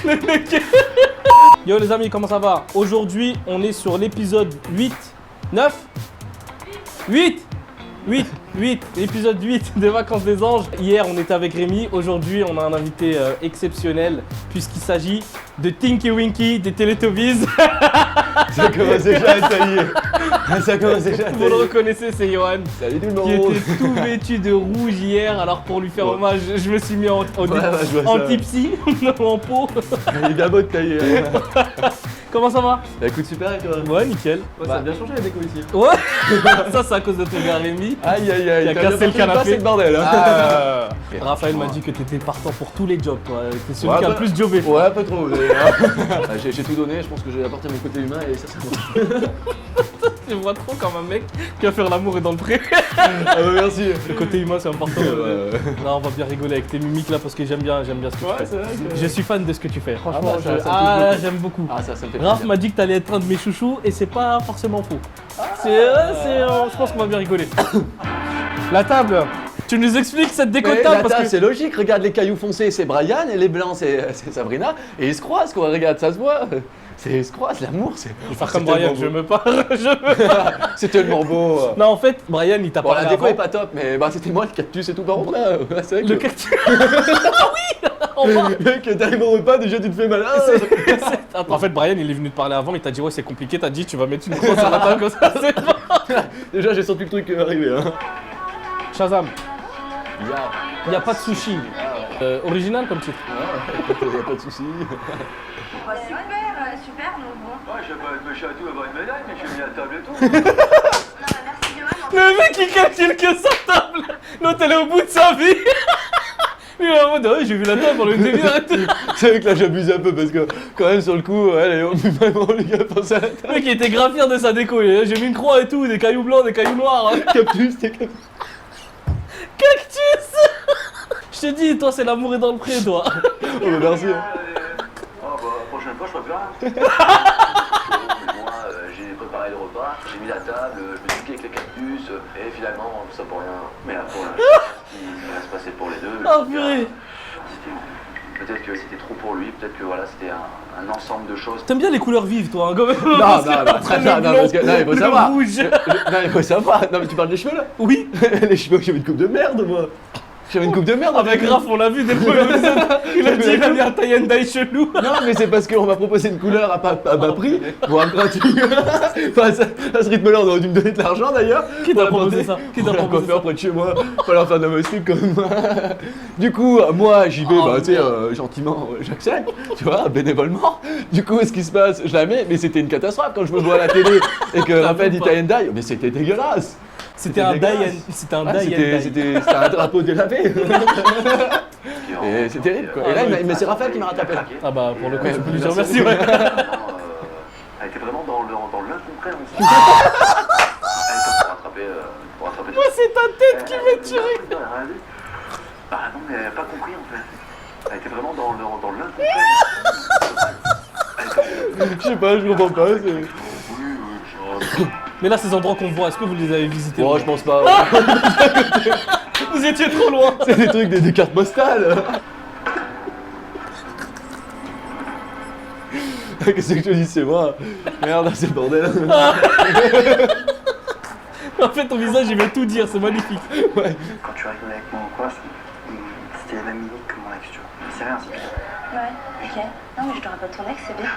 Le mec. Yo les amis, comment ça va? Aujourd'hui, on est sur l'épisode 8, 9 8 l'épisode 8 des Vacances des Anges. Hier, on était avec Rémi. Aujourd'hui, on a un invité exceptionnel puisqu'il s'agit de Tinky Winky des Teletubbies. Ça commence déjà à tailler. Ça commence déjà à Vous le tailler. reconnaissez, c'est Johan. Salut tout le Qui monde. était tout vêtu de rouge hier. Alors pour lui faire hommage, je me suis mis en je vois ça. tipsy, en pot. Il est bien beau de tailler. Comment ça va? Bah écoute, super et toi? Ouais, nickel. Ça a bien changé la déco ici. Ouais. Ça, c'est à cause de ton gars Rémi. Aïe aïe aïe. Qui a cassé le canapé. C'est le bordel. Hein. Raphaël m'a dit que t'étais partant pour tous les jobs, toi. T'es celui Ouais, qui a bah- le plus jobé. Ouais, pas trop. Mais, j'ai tout donné, je pense que j'ai apporté mon côté humain et ça c'est bon. Je vois trop comme un mec qui va faire l'amour et dans le pré. Ah bah merci. Le côté humain, c'est important. Ouais. Non, on va bien rigoler avec tes mimiques là parce que j'aime bien ce que tu fais. c'est vrai. Je suis fan de ce que tu fais. Franchement, Ah bah, ça me touche beaucoup. j'aime beaucoup. Ah ça me fait Raph plaisir. m'a dit que t'allais être un de mes chouchous et c'est pas forcément faux. Je pense qu'on va bien rigoler. La table, tu nous expliques cette Mais déco-table la parce table, que... c'est logique, regarde les cailloux foncés c'est Brian et les blancs c'est Sabrina et ils se croisent quoi, regarde ça se voit. Ils se croisent, l'amour c'est... Je vais faire comme Brian, je me parle. C'est tellement beau. Non, en fait, Brian, il t'a Bon, la parlé déco avant. est pas top, mais bah, c'était moi le cactus et tout par contre là. C'est vrai que Le cactus. Ah oui. Enfin. mec, t'arrives au repas, déjà tu te fais mal. En fait, Brian, il est venu te parler avant, il t'a dit ouais, c'est compliqué, t'as dit tu vas mettre une croix sur la table comme ça, c'est bon. Déjà j'ai senti le truc arriver. Hein. Shazam, Ya. il n'y a pas de sushi. Original comme titre. Y'a pas de soucis. Ouais, super, donc bon. Ouais, je vais pas être méchant à tout avoir une médaille, mais j'ai mis la table et tout. Non, bah, merci Johan. Le mec, il calcule que sa table. L'autre, elle est au bout de sa vie. Il est en mode, ouais, j'ai vu la table, on le délire et tout. C'est vrai que là j'abuse un peu parce que quand même sur le coup, elle est vraiment les gars pensent à la table. Le mec, il était grave fier de sa déco. J'ai mis une croix et tout, des cailloux blancs, des cailloux noirs. Cactus, t'es comme... Cactus. Je t'ai dit, toi, c'est l'amour est dans le pré, toi. Oh bah merci. Ah bah, la prochaine fois, je ferai plus rien. Moi, j'ai préparé le repas, j'ai mis la table, je me suis dit avec les cactus, et finalement, tout ça pour rien. Mais là, pour l'instant, il va se passer pour les deux. Oh, purée. Peut-être que c'était trop pour lui, peut-être que voilà, c'était un ensemble de choses. T'aimes bien les couleurs vives, toi, hein, quand même. Non, Parce que non, entre le non, blond, parce que- non, il faut le savoir. rouge. Non, il faut savoir. Non, mais tu parles des cheveux là? Oui. Les cheveux, j'avais une coupe de merde moi. J'avais une coupe de merde Avec Raph, on l'a vu dès le premier épisode. Il a dit, il a mis un tie and dye chelou. Non, mais c'est parce qu'on m'a proposé une couleur à bas prix pour un gratuit. Enfin, à ce rythme-là, on aurait dû me donner de l'argent d'ailleurs. Qui t'a Pour proposé apporter- ça? Qui t'a Pour la proposé coiffeur ça? près de chez moi, pas leur faire de la moustique comme moi. Du coup, moi j'y vais, Oh, bah tu sais, gentiment, j'accepte, tu vois, bénévolement. Du coup, ce qui se passe, je la mets, mais c'était une catastrophe quand je me vois à la télé et que Ah, Raphaël même dit pas. tie and dye, mais c'était dégueulasse. C'était un dégueulasse. die and... C'était un Ah, die and dye. c'était un drapeau délavé. Et c'est terrible quoi. Et là, mais c'est Raphaël qui m'a rattrapé là. Ah bah, pour le coup, Ouais, tu peux lui dire merci. merci, ouais. Elle était vraiment dans l'incompréhension. Pour rattraper Moi, c'est ta tête qui m'est tirée. Ah non, mais elle n'a pas compris en fait. Elle était vraiment dans l'incompréhension. Je sais pas, je comprends pas. Mais là, ces endroits qu'on voit, est-ce que vous les avez visités? Bon, je pense pas. Vous étiez trop loin. C'est des trucs, des cartes postales. Qu'est-ce que je te dis, c'est moi. Merde, c'est le bordel. En fait, ton visage, il veut tout dire, c'est magnifique. Ouais. Quand tu rigolais avec moi ou quoi, c'était la même mimique que mon ex, tu vois. C'est rien, c'est bien. Ouais, ok. Non, mais je te rappelle ton ex, c'est bien.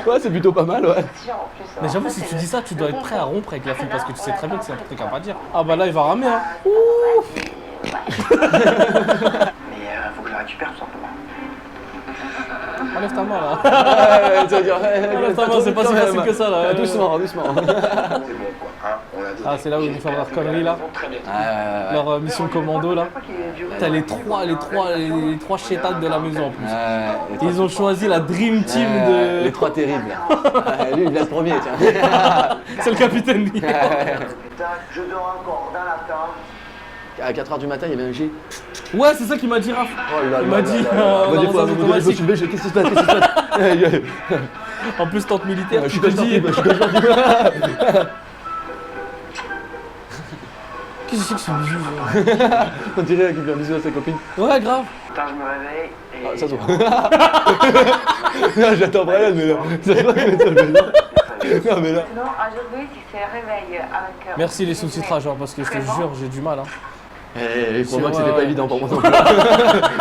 Ouais, c'est plutôt pas mal, ouais. Sûr, en plus. Mais Alors, j'avoue, ça, si c'est tu le- dis ça, tu dois le être prêt à confort. rompre avec la fille parce que tu sais très bien que c'est un truc à pas dire. Ouais. Ah bah là, il va ramer, hein. Mais faut que je la récupère tout simplement. Enlève ta main, là. Ouais, tu vas dire, Enlève ta main, c'est pas si facile que ça, là. Doucement, doucement. C'est bon, quoi. Hein, on l'a dit. Ah, c'est là où ils vont faire leur connerie, là. Très bien. Leur mission commando, là. T'as les trois chétades de la maison, en plus. Ils ont choisi la Dream Team Les de... trois terribles. Lui, il vient le premier, tiens. C'est le capitaine Lee. Je dors encore dans la table. À 4h du matin, il y avait un G. Ouais, c'est ça qu'il m'a dit, Raph. Oh là Il là m'a là dit, là là. Moi, des fois, dans un à un moment donné, je me automatique. suis levé, je dis, qu'est-ce qui se passe, qu'est-ce qui se passe? En plus, tente militaire, Je tu suis te comme dis... je suis comme Qu'est-ce que c'est que ce bisou? On dirait qu'il fait un bisou à sa copine. Ouais, grave. Putain, je me réveille et. Ah, ça se voit. Non, j'attends Brian, mais là. C'est pas que ça le fait. Non, mais là. Non, aujourd'hui, tu te réveilles avec... Merci les sous-titrages, hein, parce que je te jure, j'ai du mal. Hein. Eh, crois-moi que Ouais, c'était pas ouais. évident pour moi non plus.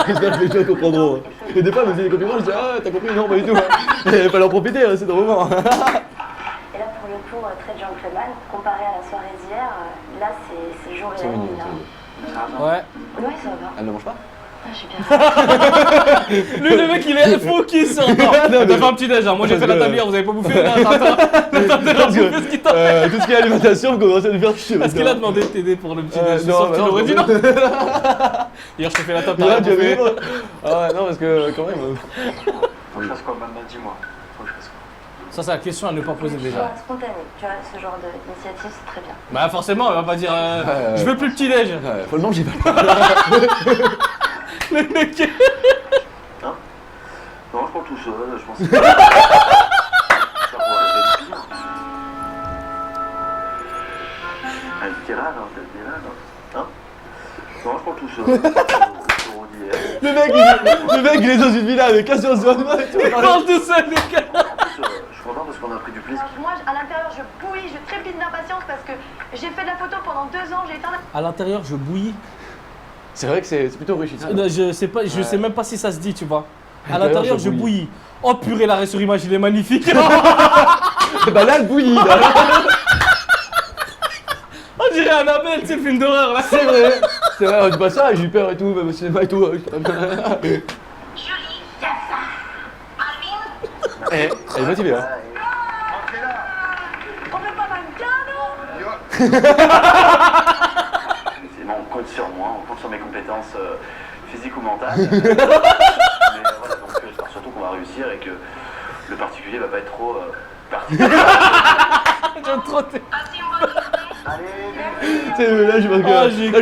J'espère que les gens comprendront. Et des fois, me faisaient des compliments, je dis ah, t'as compris? Non, pas du tout. Il fallait en profiter, c'est le moment. Et là, pour le coup, très gentleman, comparé à la soirée d'hier, là, c'est jour et C'est la mignon, nuit. Là. c'est mignon. Ouais. Ouais, ça va. Elle ne mange pas? Ah, j'ai bien fait. Lui, le mec, il est focus sur toi. T'as fait un petit déj, hein. Moi j'ai fait la tablière, vous avez pas bouffé là. T'as Parce bouffé ce qu'il t'a que tout ce qui est alimentation, vous commencez à nous faire chier. Est-ce qu'il a demandé de t'aider pour le petit déj? Je suis non, sûr que bah tu non, l'aurais dit non. non. Hier, je te fais la table, t'as Là, rien tu as vu? bouffé. Ah ouais, non, parce que quand même. Faut que je fasse quoi maintenant? Dis-moi. Faut que je fasse quoi? Ça, c'est la question à ne pas poser Tu déjà. vois, spontané. Tu vois, ce genre d'initiative, c'est très bien. Bah, forcément, elle va pas dire Ouais. je veux plus le petit déj. Ouais, faut le manger, pas. Le mec. Hein? Non, je prends tout seul, je pense. Ça pourrait être bien. Ah, t'es là, non? T'es là, non? Hein? Non, je prends tout seul. Le mec, il est dans une villa avec un sur zone et tout. Il parle tout seul, les gars. En plus, je suis content parce qu'on a pris du plaisir. Moi, à l'intérieur, je bouillis, je trépide d'impatience parce que j'ai fait de la photo pendant 2 ans, j'ai éteint la... À l'intérieur, je bouillis. C'est vrai que c'est plutôt enrichissant. Je sais pas, je sais même pas si ça se dit, tu vois. À l'intérieur, l'intérieur, je je bouillis. Oh purée, l'arrêt sur image, il est magnifique. Bah là, le bouilli, là. On dirait Annabelle, tu sais, le film d'horreur là. C'est vrai, on dit pas ça, j'ai eu peur et tout, même au cinéma et tout. Julie, y'a ça. Alvin, Elle est motivée, hein. on veut pas d'un cadeau. C'est bon, on compte sur moi, on compte sur mes compétences physiques ou mentales. Mais voilà, donc j'espère surtout qu'on va réussir et que le particulier va pas être trop particulier. J'aime trop tes... Passez une bonne journée. Allez, Tu sais, là,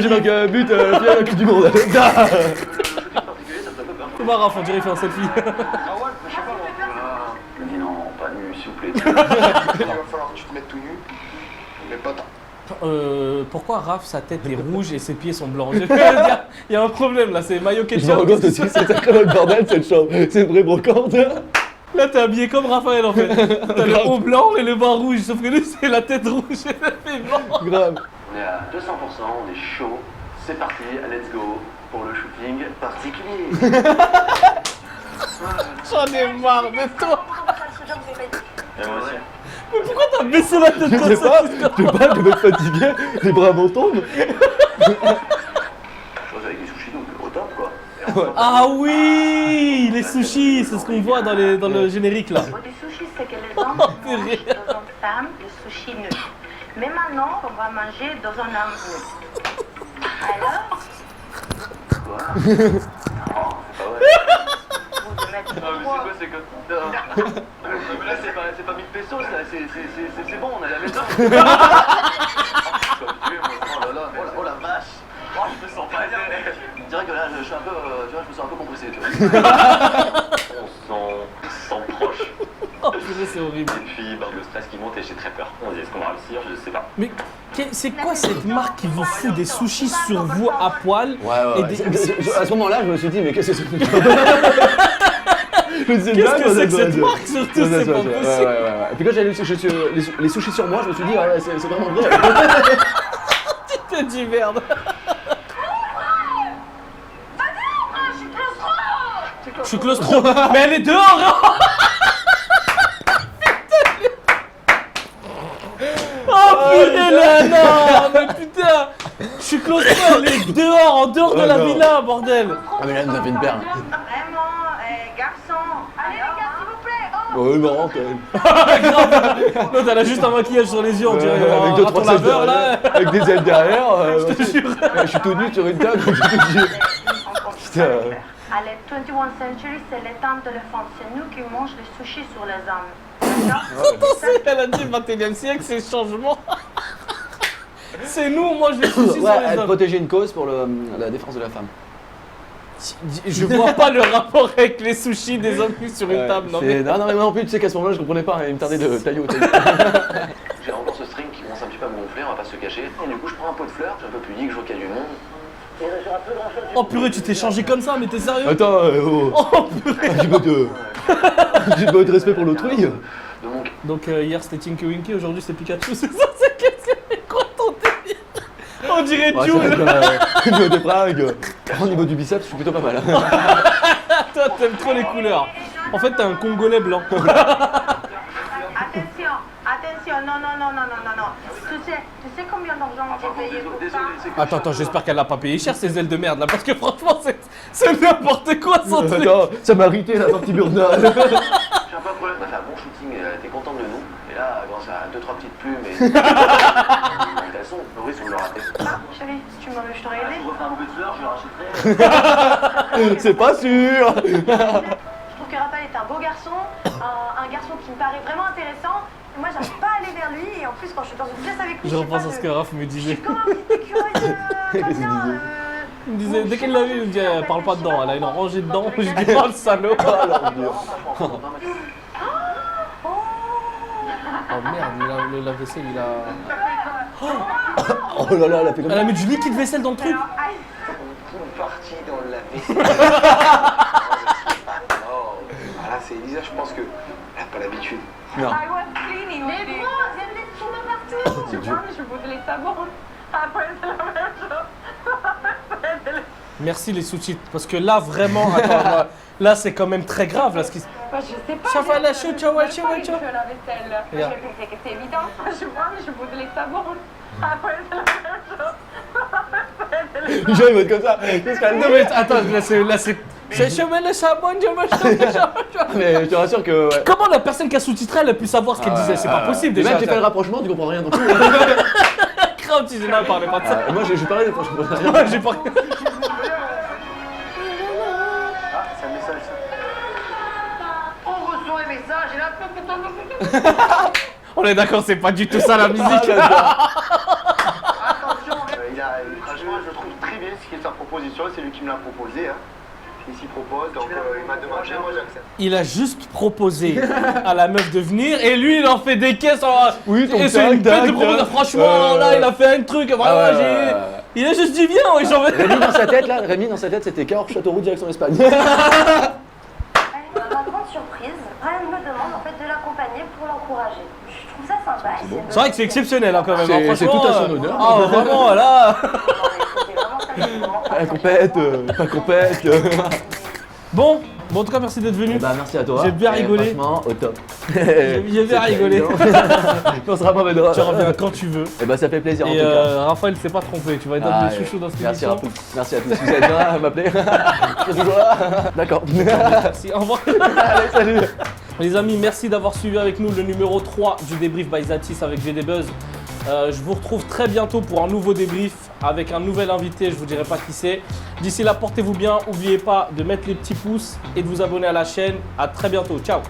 j'ai marqué un but, la finale de la Coupe du Monde. le shooting particulier, ça te fait peur. C'est pas grave, on dirait qu'il fait un selfie. Ah ouais, je sais pas. Je me dis non, pas nu, s'il vous plaît. Il va falloir que tu te mettes tout nu, mais pas tant. Pourquoi Raph, sa tête est rouge et ses pieds sont blancs? Je veux dire, il y a un problème là, c'est maillot Je me ketchup. rends compte aussi, c'est très le bordel cette chambre. C'est une vraie brocante. Là, t'es habillé comme Raphaël en fait. T'as le haut blanc et le bas rouge, sauf que lui, c'est la tête rouge et le pied blanc. Grave. On est à 200%, on est chaud. C'est parti, let's go pour le shooting particulier. J'en ai marre de toi. Et moi aussi. Mais pourquoi t'as baissé la tête Je comme sais ça? pas, je vais être fatigué, les bras m'en tombent. Chose avec les sushis, donc au top quoi. Et on Ah oui, les sushis, c'est ce qu'on voit dans le générique là. Le sushi, c'est que les hommes purée. mangent dans une femme le sushi nu. Mais maintenant, on va manger dans un homme nu. Alors, quoi? Non, c'est pas vrai. vous devez mettre Non, mais c'est quoi, c'est que. Non. Mais là, c'est pas 1000 pesos, là, c'est bon, on est à la maison. Comme tu es, moi, oh là là, oh la vache. Oh, je me sens pas bien. Je dirais que là, je suis un peu, tu vois, je me sens un peu compressé, tu vois. On se sent proche. Oh purée, c'est horrible. Et puis, bah, le stress qui monte et j'ai très peur. On dit, est-ce qu'on va réussir? Je sais pas. Mais c'est quoi cette marque qui vous fout des sushis sur vous à poil? Ouais. Et des- À ce moment-là, je me suis dit, mais qu'est-ce que c'est que ça? Qu'est-ce que c'est que cette marque surtout? C'est pas possible. Ouais. Et puis quand j'avais les sushis sur moi, je me suis dit, ah ouais, c'est vraiment vrai. Tu te dis merde. Je suis claustro. Mais elle est dehors. Hein. Oh purée là, non, mais putain. Je suis claustro, elle est dehors, en dehors de la non. villa, bordel. Ah mais là, elle nous a fait une perle. Vraiment, garçon. Allez les gars, s'il vous plaît. Oh. Ouais, marrant quand même. L'autre, elle a juste un maquillage sur les yeux, on dirait Avec un deux, raton trois sèches laveur là. derrière, avec des ailes derrière. Je te jure. Je suis tout nu sur une table, donc je te jure. Putain. Allez, 21 century, c'est le temps de l'enfant. C'est nous qui mangeons les sushis sur les hommes. D'accord? Elle a dit 21e siècle, c'est le changement. C'est nous, moi je les sushis Ouais, sur les elle hommes. protégeait une cause pour la défense de la femme. Je vois pas le rapport avec les sushis des amis sur une table. Non, mais... non, mais moi non plus, tu sais qu'à ce moment-là, je comprenais pas. Il me tardait de tailler au taille. J'ai encore ce string qui commence un petit peu à me gonfler, on va pas se cacher. Et du coup, je prends un pot de fleurs, j'ai un peu pudique, je vois qu'il y a du monde. Et là, sur un peu grand-chose. Oh purée, tu t'es changé comme ça, mais t'es sérieux? Attends, Oh purée. un petit peu de respect pour l'autrui. De mon Donc hier c'était Tinky Winky, aujourd'hui c'est Pikachu, c'est ça? C'est quoi ton délire? On dirait Ouais, Jules. c'est vrai que, au niveau des fringues, au niveau du biceps, je suis plutôt pas mal. Toi t'aimes trop les couleurs. En fait t'es un Congolais blanc. Attention, attention, non. Tu sais combien d'argent j'ai payé pour ça? Attends, j'espère qu'elle a pas payé cher ces ailes de merde là, parce que franchement c'est n'importe quoi son truc. Attends, ça m'a irrité la sortie Burna. J'ai un peu de problème. On a fait un bon shooting, elle était contente de nous. Et là, grâce à 2-3 petites plumes et. Elles sont, Maurice, on me l'a raté. Ah, chérie, tu m'en veux, je t'aurais aidé. Je refais un peu de fleurs, je le rachèterai. C'est pas sûr. Je trouve que Raphaël est un beau garçon, un garçon qui me paraît vraiment intéressant. Moi, j'arrive pas à aller vers lui, et en plus, quand je suis dans une pièce avec lui, Je sais repense pas, à ce que Raph me je disait. suis comme un petit écureuil pas bien, Il me disait, dès qu'elle l'a vu, il me dit, elle parle pas dedans, elle a une rangée dedans. Je dis, oh le salaud. Oh merde, le lave-vaisselle il a. Oh là là, elle a fait comme Elle ça. a mis du liquide vaisselle dans le truc. Une partie dans la vaisselle. Voilà, c'est Elisa, je pense que elle a pas l'habitude. Non. Mais gros, j'aime les tourner partout. C'est dur. Je voudrais les savons. Après, c'est la même chose. Merci les sous-titres, parce que là vraiment, attends, là c'est quand même très grave là ce qui se. Bah, je sais pas. Ça va, la chou, ciao, Je ciao, sais ciao. pas, la vaisselle. Regarde. J'ai pensé que c'est évident. Je vois, mais je voudrais les savons. Après, c'est la même chose. Les gens ils vont être comme ça. Qu'est-ce qu'elle Non mais attends, là c'est. Je mets le sabon, je mets le sabon. Mais je te rassure que. Ouais. Comment la personne qui a sous-titré elle a pu savoir ce qu'elle disait? C'est pas possible Et déjà. même tu fais le rapprochement, tu comprends rien non plus. Grave, tu dis non, parlez pas de ça. Moi j'ai parlé des fois, je comprends rien. Moi j'ai pas. Ah, c'est un message ça. On reçoit un message et là, On est d'accord, c'est pas du tout ça la musique. Attention, franchement, je trouve très bien ce qui est sa proposition, c'est lui qui me l'a proposé. Hein. Il s'y propose, donc il m'a demandé, moi j'accepte. Il a juste proposé à la meuf de venir et lui il en fait des caisses en. Oui, ton et c'est une bête de proposition. Franchement, là il a fait un truc. Vraiment, il a juste dit viens et j'en veux. Rémi dans sa tête c'était Cahors, Châteauroux, direction Espagne. Ma grande surprise, Ryan me demande en fait de l'accompagner pour l'encourager. Je trouve ça sympa. C'est vrai que c'est exceptionnel hein, quand même. C'est- hein, c'est franchement, tout à son honneur. Ah vraiment là. La compète, pas compète. Bon, en tout cas merci d'être venu. Bah merci à toi. J'ai bien Et rigolé. Franchement, au top. J'ai bien rigolé. On se rappellera. Tu reviens quand tu veux. Et bah ça fait plaisir en Et tout cas. Raphaël s'est pas trompé, tu vas être un de mes chouchous dans cette Merci à émission. tous. Merci à tous. Vous êtes là à m'appeler. Je suis toujours là. D'accord. Merci, au revoir. Allez, salut. Les amis, merci d'avoir suivi avec nous le numéro 3 du débrief by Zatis avec GD Buzz. Je vous retrouve très bientôt pour un nouveau débrief avec un nouvel invité, je vous dirai pas qui c'est. D'ici là, portez-vous bien, n'oubliez pas de mettre les petits pouces et de vous abonner à la chaîne. À très bientôt, ciao.